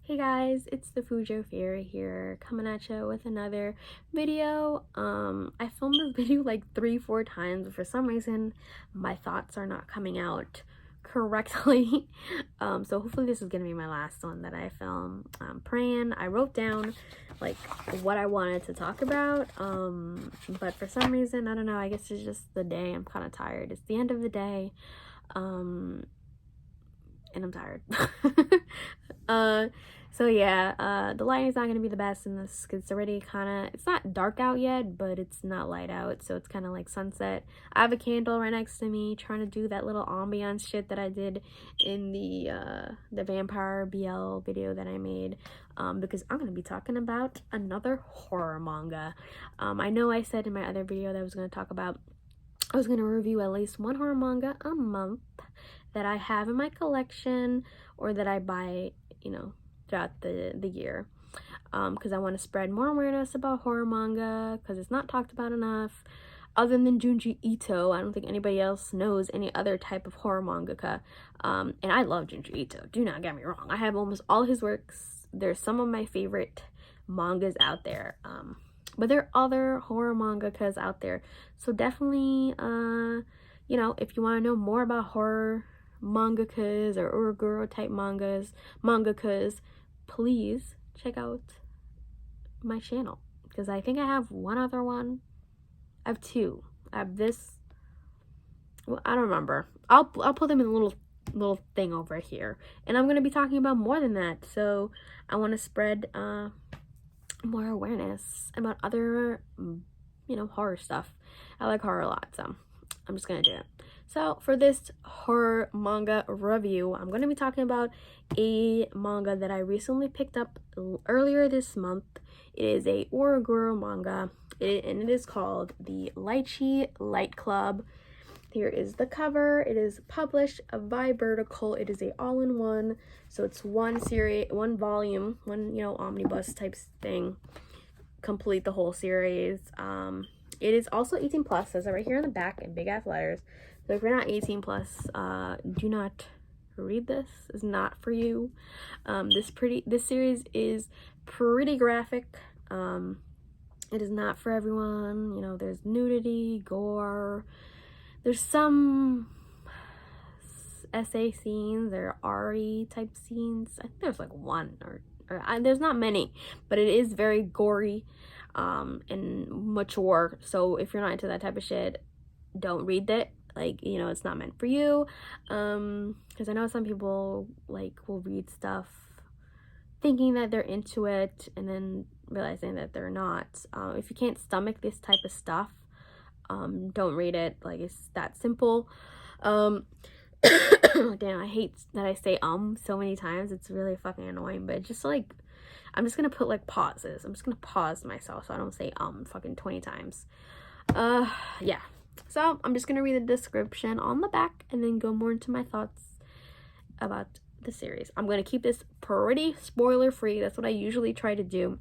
Hey guys, it's the Fujo Fairy here, coming at you with another video. I filmed this video like 3-4 times, but for some reason my thoughts are not coming out correctly. So hopefully this is gonna be my last one that I film. I'm praying. I wrote down like what I wanted to talk about, but for some reason, I don't know, I guess it's just the day. I'm kind of tired. It's the end of the day, and I'm tired. So yeah, the lighting's not gonna be the best in this because it's already kind of, it's not dark out yet, but it's not light out, so it's kind of like sunset. I have a candle right next to me, trying to do that little ambiance shit that I did in the Vampire BL video that I made, because I'm gonna be talking about another horror manga. I know I said in my other video that I was gonna review at least one horror manga a month that I have in my collection or that I buy, throughout the year, because I want to spread more awareness about horror manga, because it's not talked about enough. Other than Junji Ito, I don't think anybody else knows any other type of horror mangaka, and I love Junji Ito, do not get me wrong. I have almost all his works. There's some of my favorite mangas out there, but there are other horror mangakas out there, so definitely, if you want to know more about horror mangakas or uraguro type mangakas, please check out my channel, because I think I have one other one. I have two. I have this, well, I don't remember. I'll put them in a little thing over here, and I'm going to be talking about more than that, so I want to spread more awareness about other horror stuff. I like horror a lot, so I'm just gonna do it. So for this horror manga review, I'm going to be talking about a manga that I recently picked up earlier this month. It is a Uraguro manga, and it is called the Lychee Light Club. Here is the cover. It is published by Vertical. It is a all-in-one, so it's one series, one volume, one omnibus type thing. Complete the whole series. It is also 18 plus, says it right here on the back in big ass letters. So if you're not 18 plus, do not read this. It's not for you. This series is pretty graphic. It is not for everyone. There's nudity, gore. There's some SA scenes or RE type scenes. I think there's like one or there's not many, but it is very gory and mature. So if you're not into that type of shit, don't read it. It's not meant for you, because I know some people will read stuff thinking that they're into it and then realizing that they're not. If you can't stomach this type of stuff, don't read it. It's that simple. Damn, I hate that I say so many times. It's really fucking annoying, but just I'm just gonna put pauses. I'm just gonna pause myself so I don't say fucking 20 times. Yeah. So I'm just gonna read the description on the back and then go more into my thoughts about the series. I'm gonna keep this pretty spoiler free. That's what I usually try to do,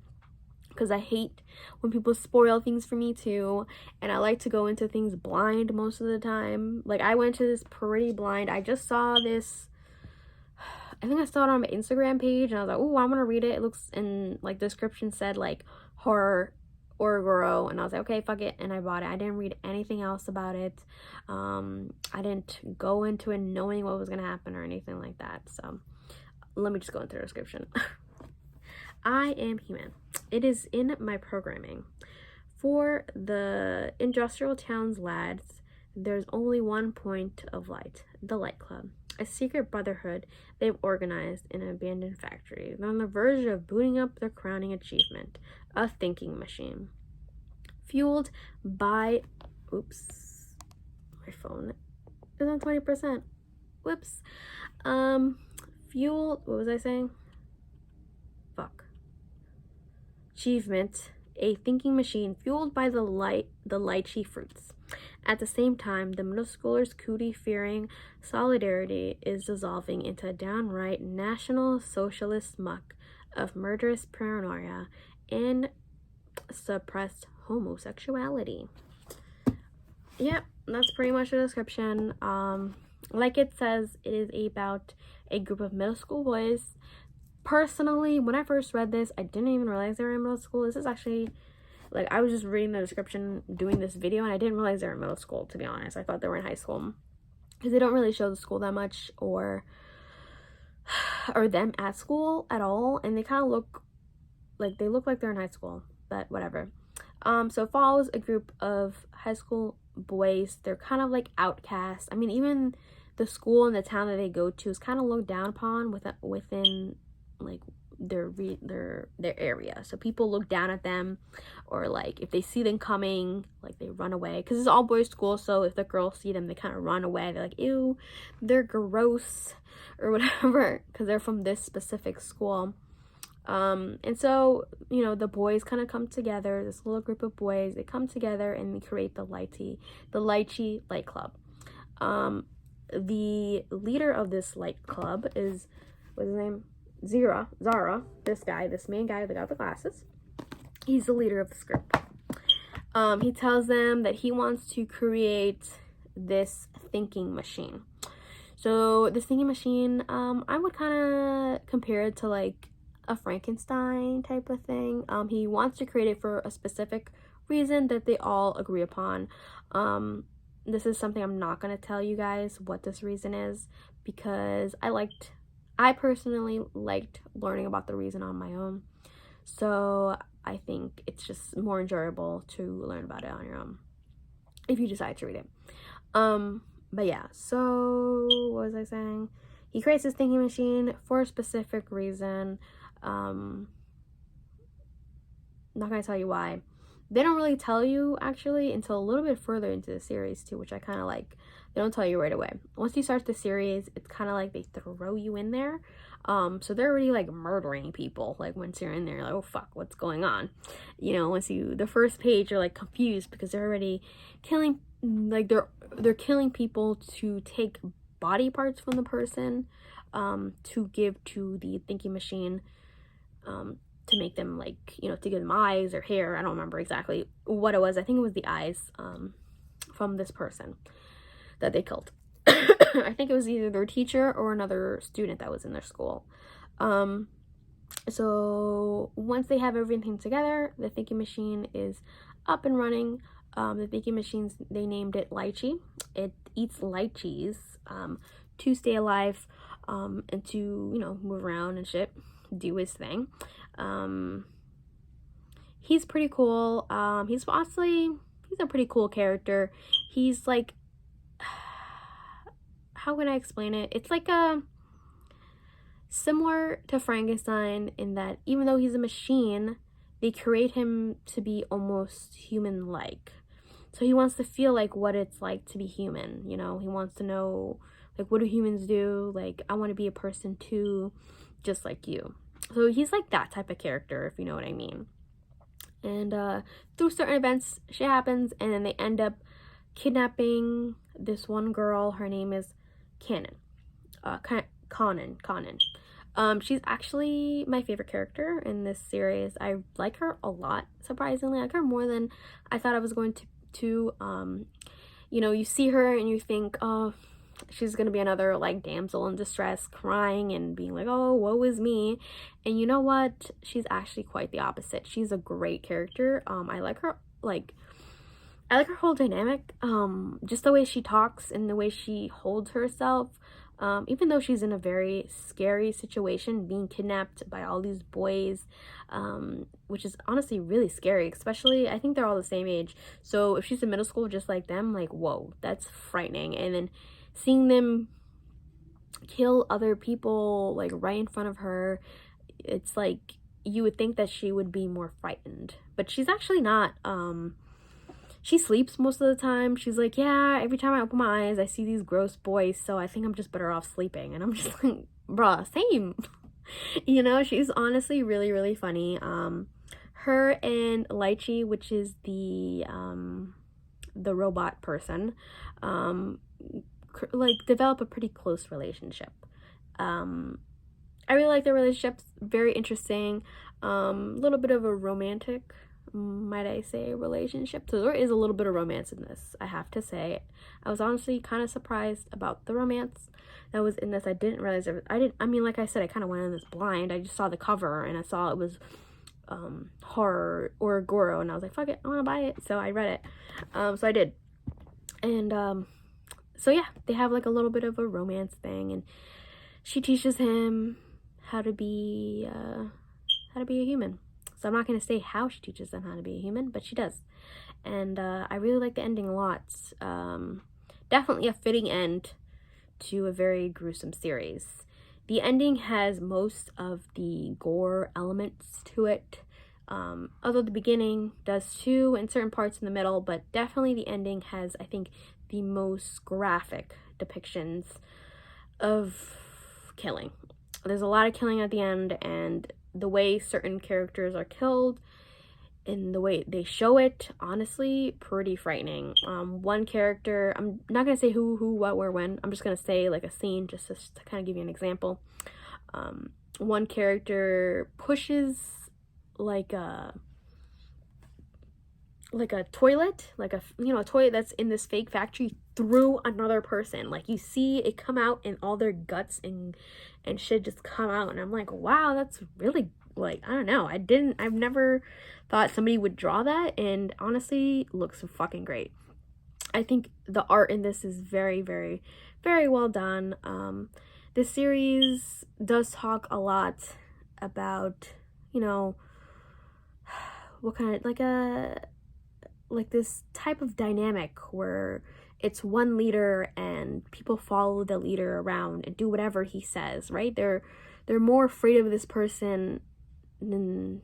because I hate when people spoil things for me too, and I like to go into things blind most of the time. I went to this pretty blind. I just saw this, I think I saw it on my Instagram page, and I was like, oh, I'm gonna read it. It looks, in description said horror Uraguro, and I was like, okay, fuck it, and I bought it. I didn't read anything else about it. I didn't go into it knowing what was gonna happen or anything like that, so let me just go into the description. I am human. It is in my programming. For the industrial town's lads, there's only one point of light, the Light Club, a secret brotherhood they've organized in an abandoned factory. They're on the verge of booting up their crowning achievement, a thinking machine. Fueled by, oops, my phone is on 20%. Whoops. Fueled, what was I saying? Fuck. Achievement, a thinking machine fueled by the lychee fruits. At the same time, the middle schoolers' cootie-fearing solidarity is dissolving into a downright national socialist muck of murderous paranoia and suppressed homosexuality. Yep, that's pretty much the description. Like it says, it is about a group of middle school boys Personally, when I first read this, I didn't even realize they were in middle school. This is actually, like, I was just reading the description doing this video, and I didn't realize they were in middle school, to be honest. I thought they were in high school, because they don't really show the school that much, or them at school at all, and they kind of look like they're in high school, but whatever. So it follows a group of high school boys. They're kind of like outcasts. I mean, even the school and the town that they go to is kind of looked down upon within like their area. So people look down at them, or like if they see them coming, like they run away, because it's all boys school. So if the girls see them, they kind of run away. They're like, ew, they're gross, or whatever, because they're from this specific school. And so, you know, the boys kind of come together, this little group of boys, they come together and they create the Lychee Light Club. The leader of this light club is, what's his name? Zara, this main guy that got the glasses. He's the leader of this group. He tells them that he wants to create this thinking machine. So this thinking machine, I would kind of compare it to like a Frankenstein type of thing. He wants to create it for a specific reason that they all agree upon. This is something I'm not going to tell you guys what this reason is, because I personally liked learning about the reason on my own. So I think it's just more enjoyable to learn about it on your own if you decide to read it. But yeah, so what was I saying? He creates this thinking machine for a specific reason. Not gonna tell you why. They don't really tell you actually until a little bit further into the series too, which I kind of like. They don't tell you right away. Once you start the series, it's kind of like they throw you in there. So they're already like murdering people. Like once you're in there, like, oh fuck, what's going on? You know, the first page, you're like confused because they're already killing, like they're killing people to take body parts from the person, to give to the thinking machine, to make them, like, you know, to give them eyes or hair. I don't remember exactly what it was. I think it was the eyes, from this person that they killed. I think it was either their teacher or another student that was in their school. So once they have everything together, the thinking machine is up and running. The thinking machines, they named it Lychee. It eats lychees to stay alive, and to, you know, move around and shit, do his thing. He's pretty cool. He's a pretty cool character. He's like, how can I explain it? It's like similar to Frankenstein in that even though he's a machine, they create him to be almost human-like. So he wants to feel like what it's like to be human, you know? He wants to know, like, what do humans do? Like, I want to be a person too, just like you. So he's like that type of character, if you know what I mean. And through certain events, shit happens, and then they end up kidnapping this one girl. Her name is Conan. She's actually my favorite character in this series. I like her a lot, surprisingly. I like her more than I thought I was going to. You know, you see her and you think, oh, she's gonna be another like damsel in distress crying and being like, oh, woe is me. And you know what, she's actually quite the opposite. She's a great character. I like her whole dynamic, just the way she talks and the way she holds herself, even though she's in a very scary situation, being kidnapped by all these boys, which is honestly really scary. Especially, I think they're all the same age, so if she's in middle school just like them, like, whoa, that's frightening. And then seeing them kill other people like right in front of her, it's like you would think that she would be more frightened, but she's actually not. She sleeps most of the time. She's like, yeah, every time I open my eyes I see these gross boys, so I think I'm just better off sleeping. And I'm just like, bruh, same. You know, she's honestly really, really funny. Her and Lychee, which is the robot person, like develop a pretty close relationship. I really like their relationship. Very interesting. A little bit of a romantic might I say, relationship. So there is a little bit of romance in this, I have to say. I was honestly kind of surprised about the romance that was in this. I didn't realize I mean, like I said, I kind of went in this blind. I just saw the cover and I saw it was horror or Goro, and I was like, fuck it, I want to buy it. So I read it. So I did. And so yeah, they have like a little bit of a romance thing, and she teaches him how to be a human. So I'm not going to say how she teaches them how to be a human, but she does. And I really like the ending a lot. Definitely a fitting end to a very gruesome series. The ending has most of the gore elements to it, although the beginning does too, and certain parts in the middle, but definitely the ending has, I think, the most graphic depictions of killing. There's a lot of killing at the end, and the way certain characters are killed and the way they show it, honestly, pretty frightening. One character, I'm not gonna say who, what, where, when. I'm just gonna say like a scene just to kind of give you an example. One character pushes like a toilet, like a toilet that's in this fake factory through another person. Like you see it come out and all their guts and shit just come out, and I'm like, wow, that's really, like, I don't know, I've never thought somebody would draw that, and honestly looks fucking great. I think the art in this is very, very, very well done. This series does talk a lot about, what kind of, like this type of dynamic where it's one leader and people follow the leader around and do whatever he says, right? They're more afraid of this person than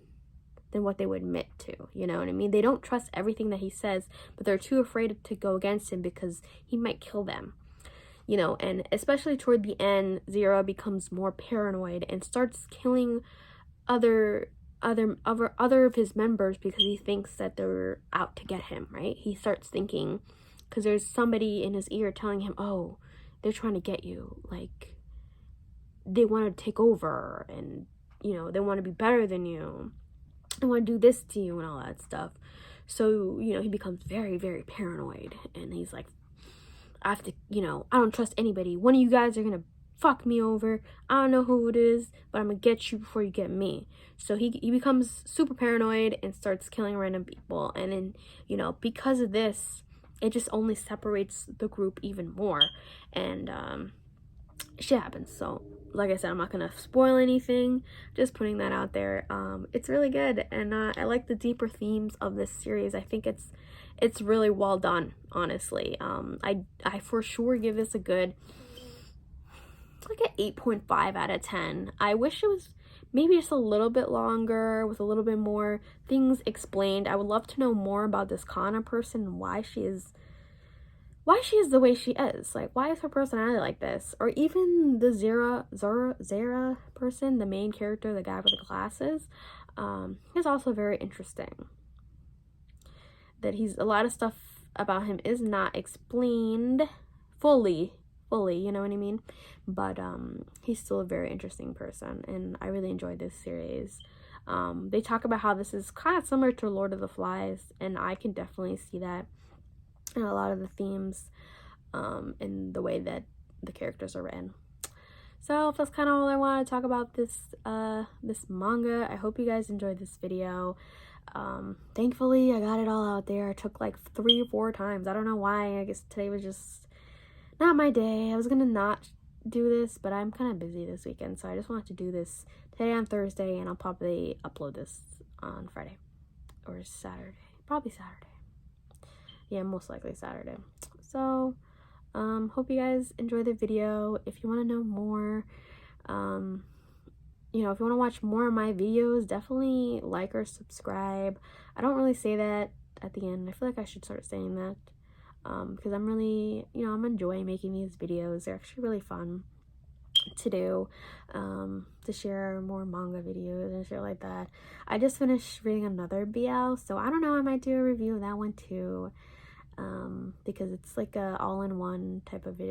what they would admit to, you know what I mean? They don't trust everything that he says, but they're too afraid to go against him because he might kill them, and especially toward the end, Zero becomes more paranoid and starts killing other of his members because he thinks that they're out to get him, right? He starts thinking, because there's somebody in his ear telling him, oh, they're trying to get you, like they want to take over, and they want to be better than you, they want to do this to you and all that stuff. So he becomes very, very paranoid, and he's like, I have to, I don't trust anybody. One of you guys are gonna fuck me over. I don't know who it is, but I'm gonna get you before you get me. So he becomes super paranoid and starts killing random people. And then, because of this, it just only separates the group even more. And shit happens. So like I said, I'm not gonna spoil anything, just putting that out there. It's really good, and I like the deeper themes of this series. I think it's really well done, honestly. I for sure give this a good, like an 8.5 out of 10. I wish it was maybe just a little bit longer with a little bit more things explained. I would love to know more about this Kana person and why she is the way she is. Like, why is her personality like this? Or even the Zara person, the main character, the guy with the glasses, is also very interesting. That a lot of stuff about him is not explained fully, you know what I mean? But he's still a very interesting person, and I really enjoyed this series. They talk about how this is kind of similar to Lord of the Flies, and I can definitely see that in a lot of the themes, in the way that the characters are written. So that's kind of all I want to talk about this manga. I hope you guys enjoyed this video. Thankfully I got it all out there. It took like 3 or 4 times. I don't know why. I guess today was just not my day. I was gonna not do this, but I'm kind of busy this weekend, so I just wanted to do this today on Thursday, and I'll probably upload this on Friday or Saturday. Probably Saturday. Yeah, most likely Saturday. So hope you guys enjoy the video. If you want to know more, if you want to watch more of my videos, definitely like or subscribe. I don't really say that at the end. I feel like I should start saying that, because I'm really, I'm enjoying making these videos. They're actually really fun to do, to share more manga videos and shit like that. I just finished reading another BL, so I don't know, I might do a review of that one too, because it's like a all-in-one type of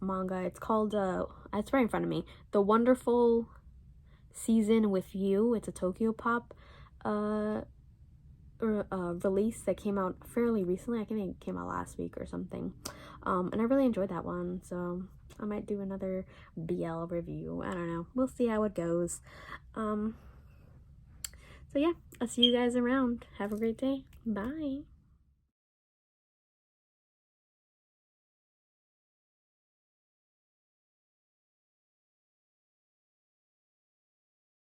manga. It's called, it's right in front of me, The Wonderful Season with You. It's a Tokyo Pop release that came out fairly recently. I think it came out last week or something. And I really enjoyed that one, so I might do another BL review. I don't know. We'll see how it goes. So yeah, I'll see you guys around. Have a great day. Bye.